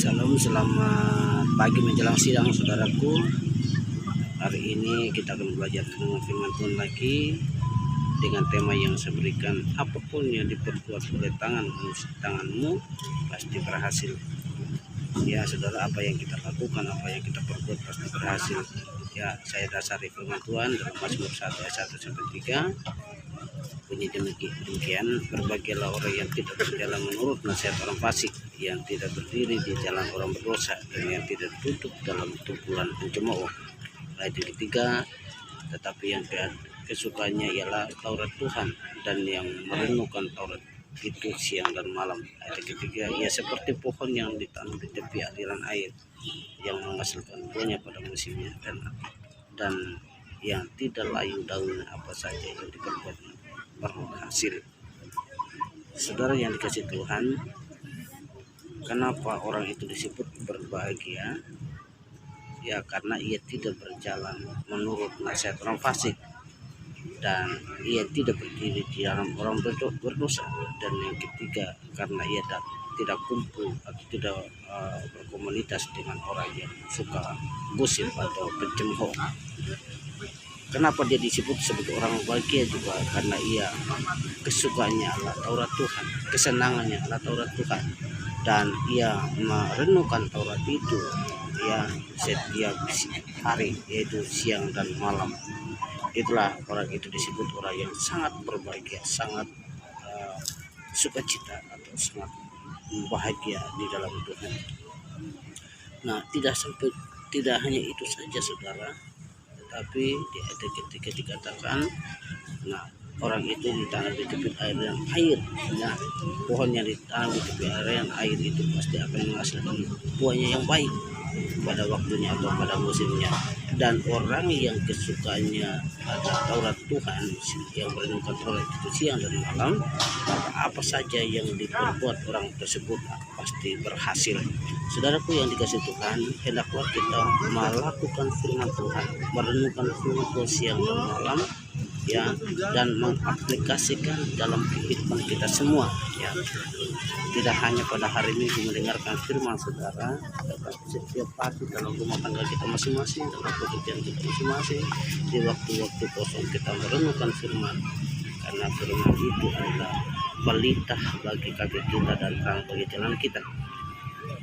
Salam, selamat pagi menjelang siang saudaraku. Hari ini kita akan belajar dengan firman Tuhan lagi dengan tema yang saya berikan, apapun yang diperbuat oleh tanganmu pasti berhasil. Ya saudara, apa yang kita lakukan, apa yang kita perbuat pasti berhasil. Ya, saya dasari firman Tuhan dalam Mazmur 1 ayat 1 sampai 3. Bunyi demikian, berbahagialah orang yang tidak berjalan menurut nasihat orang fasik, yang tidak berdiri di jalan orang berdosa, dan yang tidak duduk dalam kumpulan pencemooh. Ayat yang ketiga, tetapi yang kesukaannya ialah Taurat Tuhan, dan yang merenungkan Taurat itu siang dan malam. Ayat yang ketiga, ia seperti pohon yang ditanam di tepi aliran air, yang menghasilkan buahnya pada musimnya, dan yang tidak layu daunnya, apa saja yang diperbuat berhasil. Saudara yang dikasih Tuhan, kenapa orang itu disebut berbahagia? Ya, karena ia tidak berjalan menurut nasihat orang fasik, dan ia tidak berdiri di dalam orang berdosa. Dan yang ketiga, karena ia tidak kumpul atau tidak berkomunitas dengan orang yang suka gosip atau pencemooh. Kenapa dia disebut sebagai orang bahagia juga? Karena ia kesukaannya adalah Taurat Tuhan, kesenangannya adalah Taurat Tuhan, dan ia merenungkan Taurat itu ya setiap hari, yaitu siang dan malam. Itulah orang itu disebut orang yang sangat berbahagia, sangat sukacita atau sangat bahagia di dalam Tuhan. Nah, tidak hanya itu saja saudara, tapi di ayat ketika dikatakan, nah orang itu ditanam di tepi air. Nah, pohon yang ditanam di tepi air itu pasti akan menghasilkan buahnya yang baik pada waktunya atau pada musimnya. Dan orang yang kesukaannya ada Taurat Tuhan, yang merenungkan Taurat itu siang dan malam, maka apa saja yang diperbuat orang tersebut pasti berhasil. Saudaraku yang dikasih Tuhan, hendaklah kita melakukan firman Tuhan, merenungkan firman Tuhan siang dan malam, ya, dan mengaplikasikan dalam kehidupan kita semua, ya. Tidak hanya pada hari Minggu mendengarkan firman saudara, tetapi setiap hari dalam rumah tangga kita masing-masing, dalam pekerjaan kita masing-masing, di waktu-waktu kosong kita merenungkan firman, karena firman itu adalah pelita bagi kaki kita dan terang bagi jalan kita.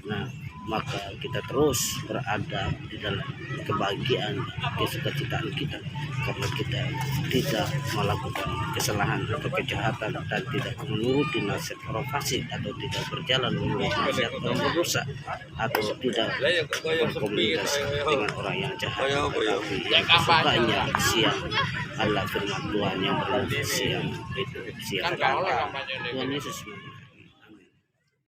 Nah, maka kita terus berada di dalam kebahagiaan, kesukacitaan kita, karena kita tidak melakukan kesalahan atau kejahatan, dan tidak menuruti nasihat orang fasik, atau tidak berjalan menurut nasihat orang berdosa, atau tidak berkomunikasi dengan orang yang jahat, tetapi yang kesukaannya siang adalah firman Tuhan, yang berada siang itu siang. Tuhan Yesus.